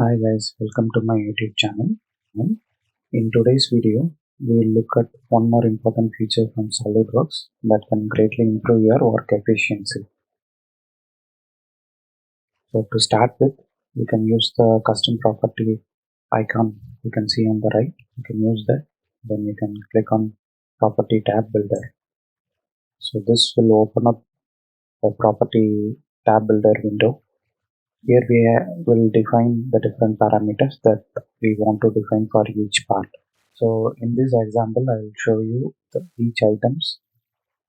Hi guys, welcome to my YouTube channel. In today's video, we will look at one more important feature from SolidWorks that can greatly improve your work efficiency. So to start with, you can use the custom property icon you can see on the right. You can use that. Then you can click on property tab builder. So this will open up the property tab builder window. Here we will define the different parameters that we want to define for each part. So in this example, I will show you each items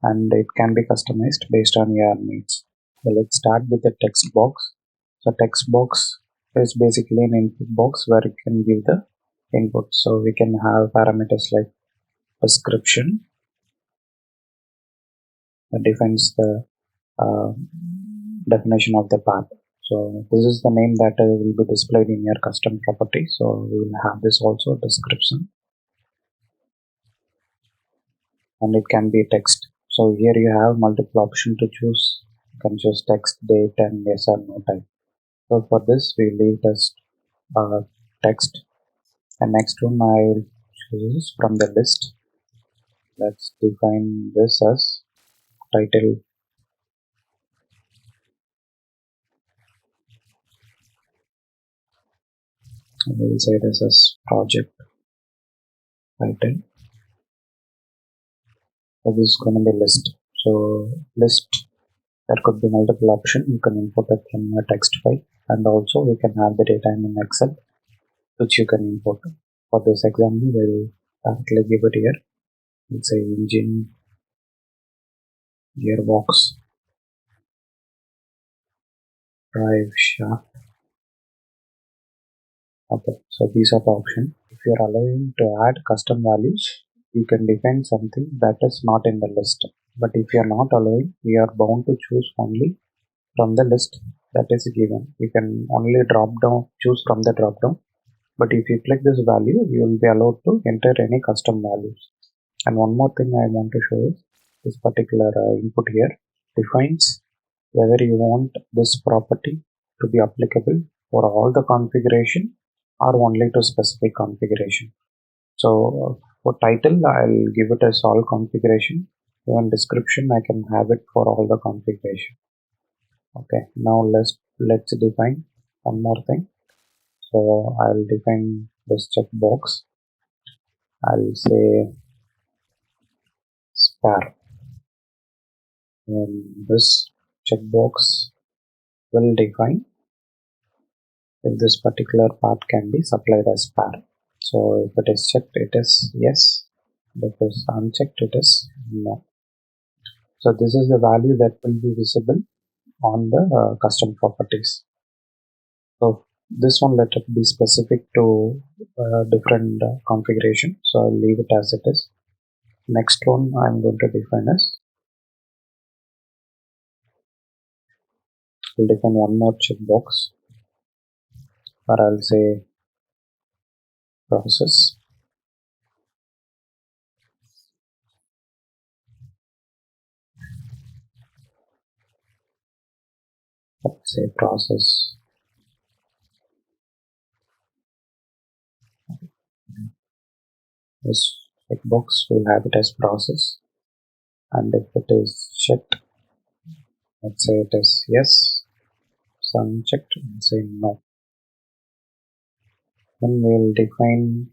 and it can be customized based on your needs. So let's start with the text box. So text box is basically an input box where you can give the input. So we can have parameters like description that defines the uh, definition of the part. So this is the name that will be displayed in your custom property. So we will have this also description, and it can be text. So here you have multiple options to choose. You can choose text, date, and yes or no type. So for this, we leave this text. And next one, I will choose from the list. Let's define this as title. We will say this as project title. So this is going to be list. So list, there could be multiple options. You can import it from a text file, and also we can have the data in Excel, which you can import. For this example, we'll directly give it here. Let's say engine, gearbox, drive shaft. Okay, so these are the options. If you're allowing to add custom values, you can define something that is not in the list. But if you're not allowing, you are bound to choose only from the list that is given. You can only choose from the drop down. But if you click this value, you will be allowed to enter any custom values. And one more thing I want to show is this particular input here defines whether you want this property to be applicable for all the configuration or only to specific configuration. So for title, I'll give it as all configuration. Even description, I can have it for all the configuration. Okay, now let's define one more thing. So I'll define this checkbox. I'll say spare. And this checkbox will define if this particular part can be supplied as spare. So if it is checked, it is yes. If it is unchecked, it is no. So this is the value that will be visible on the custom properties. So this one, let it be specific to different configuration. So I'll leave it as it is. Next one I'm going to define as, we'll define one more checkbox, or I'll say process. Let's say process. This checkbox will have it as process, and if it is checked, let's say it is yes. So unchecked, let's say no. Then we'll define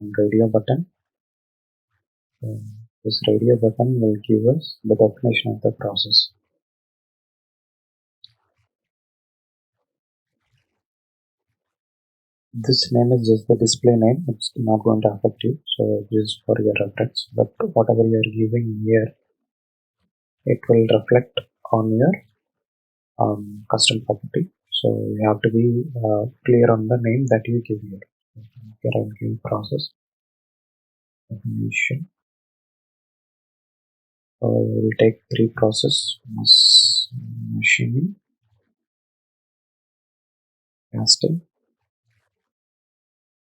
radio button. So this radio button will give us the definition of the process. This name is just the display name, it's not going to affect you, so just for your reference. But whatever you are giving here, it will reflect on your custom property. So you have to be clear on the name that you give here. Here I'm giving process definition. So we'll take three process: machining, casting.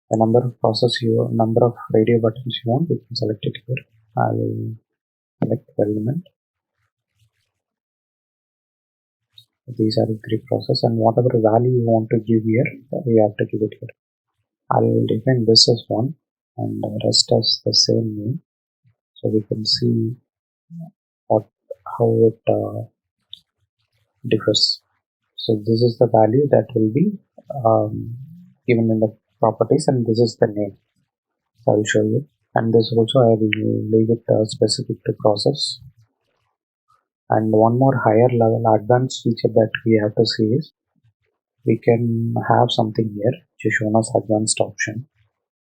The number of radio buttons you want, you can select it here. I will select element. These are the three process, and whatever value you want to give here, we have to give it here. I'll define this as 1 and the rest as the same name, so we can see what how it differs. So this is the value that will be given in the properties, and this is the name. So I'll show you. And this also I will leave it specific to process. And one more higher level advanced feature that we have to see is we can have something here which is shown as advanced option.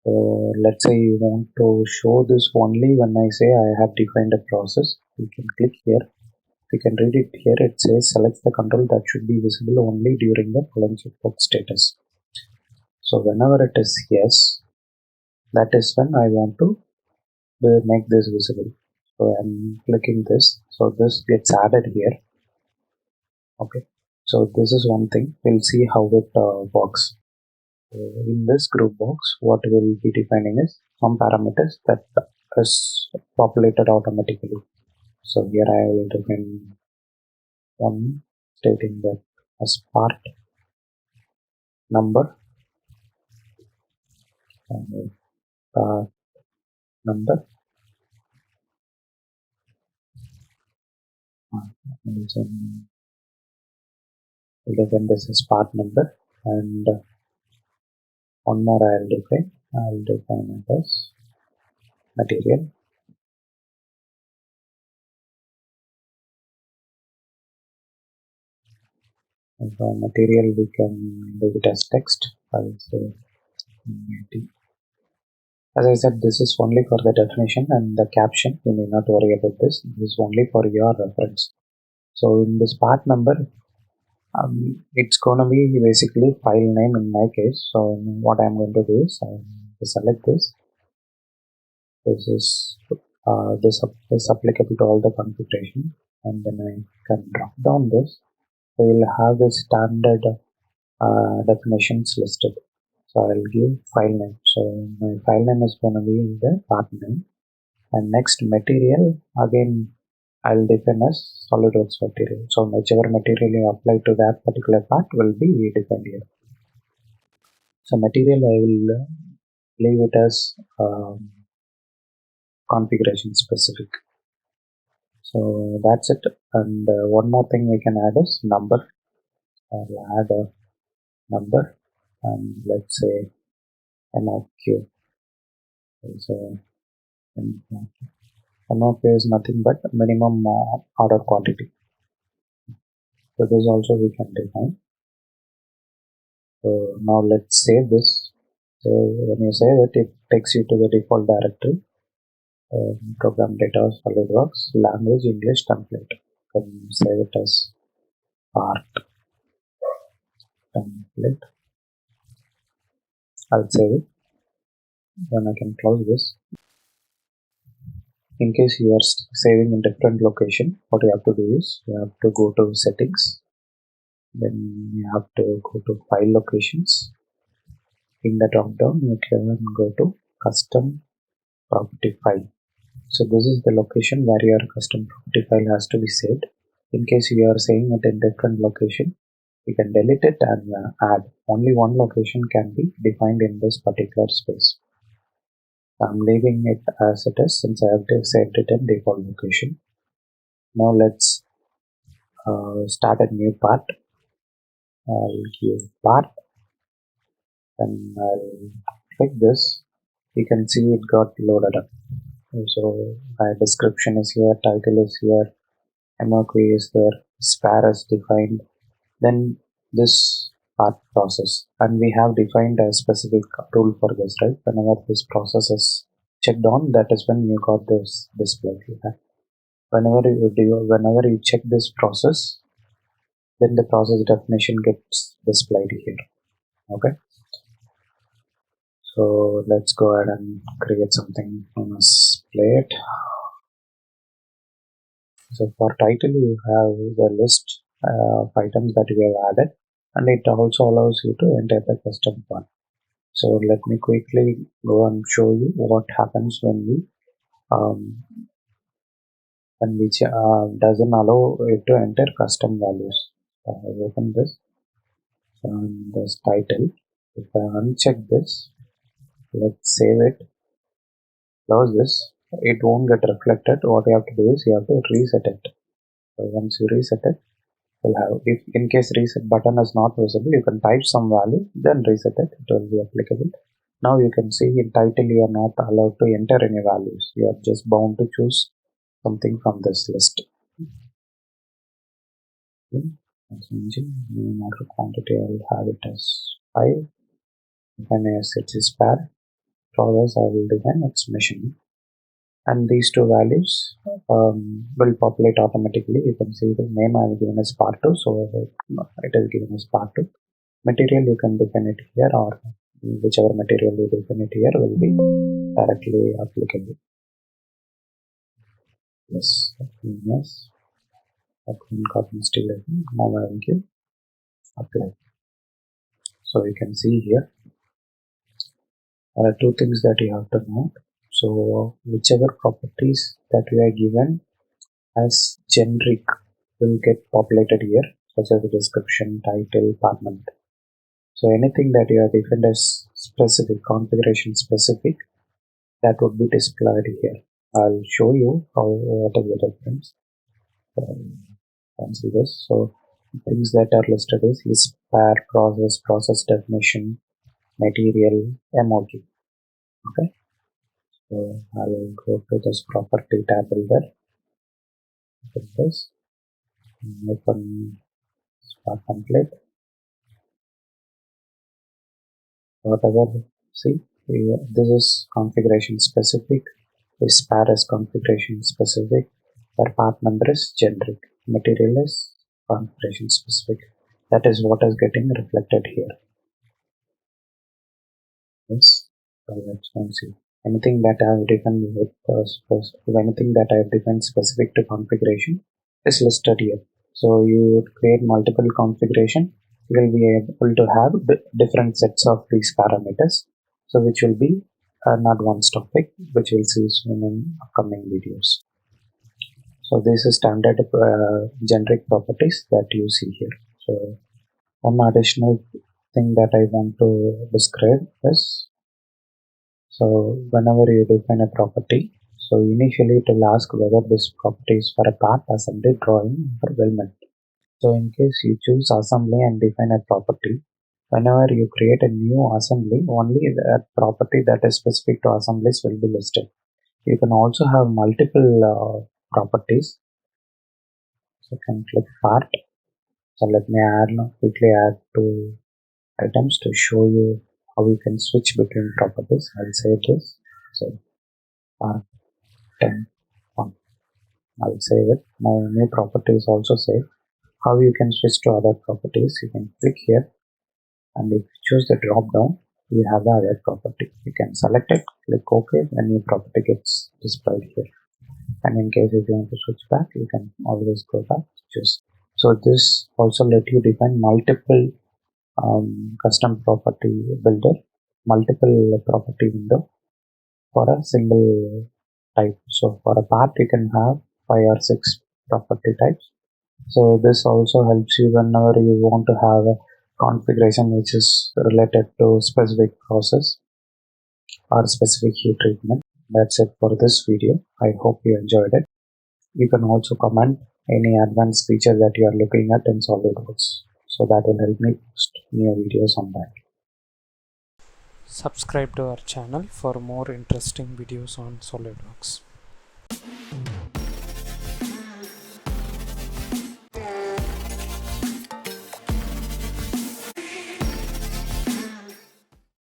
So let's say you want to show this only when I say I have defined a process. You can click here. You can read it here. It says select the control that should be visible only during the following checkbox status. So whenever it is yes, that is when I want to make this visible. So I'm clicking this. So this gets added here. Okay. So this is one thing. We'll see how it works. In this group box, what we'll be defining is some parameters that is populated automatically. So here I will define one stating that as part number and number and then we'll define this as part number, and one more I'll define it as material. And for material we can leave it as text. I'll say as I said, this is only for the definition and the caption. You may not worry about this. This is only for your reference. So in this part number, it's gonna be basically file name in my case. So what I'm going to do is I select this. This is this applicable to all the configuration, and then I can drop down this. So you'll have the standard definitions listed. So I'll give file name. So my file name is going to be in the part name. And next material, again I'll define as SolidWorks material. So whichever material you apply to that particular part will be defined here. So material I will leave it as configuration specific. So that's it. And one more thing we can add is number. I'll add a number, and let's say MOQ. So MOQ is nothing but minimum order quantity. So this also we can define. So now let's save this. So when you save it, it takes you to the default directory. Program data SolidWorks language English template. You can save it as part template. I'll save it. Then I can close this. In case you are saving in different location, what you have to do is you have to go to settings. Then you have to go to file locations. In the drop down, you can go to custom property file. So this is the location where your custom property file has to be saved. In case you are saving it in different location, you can delete it and add. Only one location can be defined in this particular space. I'm leaving it as it is since I have saved it in default location. Now let's start a new part. I'll give part and I'll click this. You can see it got loaded up. So my description is here, title is here, MOQ is there, spare is defined, then this part process, and we have defined a specific rule for this, right? Whenever this process is checked on, that is when you got this display here. Whenever you check this process, then the process definition gets displayed here. Okay. So let's go ahead and create something known as plate. So for title, you have the list of items that we have added, and it also allows you to enter the custom one. So let me quickly go and show you what happens when we doesn't allow it to enter custom values. I open this and this title. If I uncheck this, let's save it, close this, it won't get reflected. What you have to do is you have to reset it. So once you reset it, you'll have, if in case reset button is not visible, you can type some value, then reset it, it will be applicable. Now you can see in title you are not allowed to enter any values. You are just bound to choose something from this list. Okay. As engine, name or quantity, I will have it as 5. Define as its spare. Process, I will define its machine. And these two values will populate automatically. You can see the name I have given as part 2, so it is given as part 2. Material you can define it here, or whichever material you define it here will be directly applicable. Yes, yes. Cotton steel. Now I will give apply. So you can see here there are two things that you have to note. So whichever properties that we are given as generic will get populated here, such as the description, title, part number. So anything that you are defined as specific, configuration specific, that would be displayed here. I'll show you how what is the difference. Cancel this. So things that are listed is pair, process definition, material, emoji. Okay. So I will go to this property tab builder. Open this. Open Spark template. Whatever. See, this is configuration specific. This pair is configuration specific. Where part number is generic. Material is configuration specific. That is what is getting reflected here. Yes. So let's go and see. Anything that I have defined with anything that I have defined specific to configuration is listed here. So you create multiple configuration, you will be able to have different sets of these parameters. So which will be an advanced topic, which we'll see soon in upcoming videos. So this is standard generic properties that you see here. So one additional thing that I want to describe is, so whenever you define a property, so initially it will ask whether this property is for a part, assembly, drawing, or element. So in case you choose assembly and define a property, whenever you create a new assembly, only that property that is specific to assemblies will be listed. You can also have multiple properties. So I can click part. So let me quickly add two items to show you how you can switch between properties. I'll save this. So part 10 1. I'll save it. Now new property is also saved. How you can switch to other properties, you can click here, and if you choose the drop down, you have the other property. You can select it, click OK, and new property gets displayed here. And in case if you want to switch back, you can always go back to choose. So this also let you define multiple custom property builder, multiple property window for a single type. So for a part you can have 5 or 6 property types. So this also helps you whenever you want to have a configuration which is related to specific process or specific heat treatment. That's it for this video. I hope you enjoyed it. You can also comment any advanced feature that you are looking at in SolidWorks. So that will help me post new videos on that. Subscribe to our channel for more interesting videos on SolidWorks.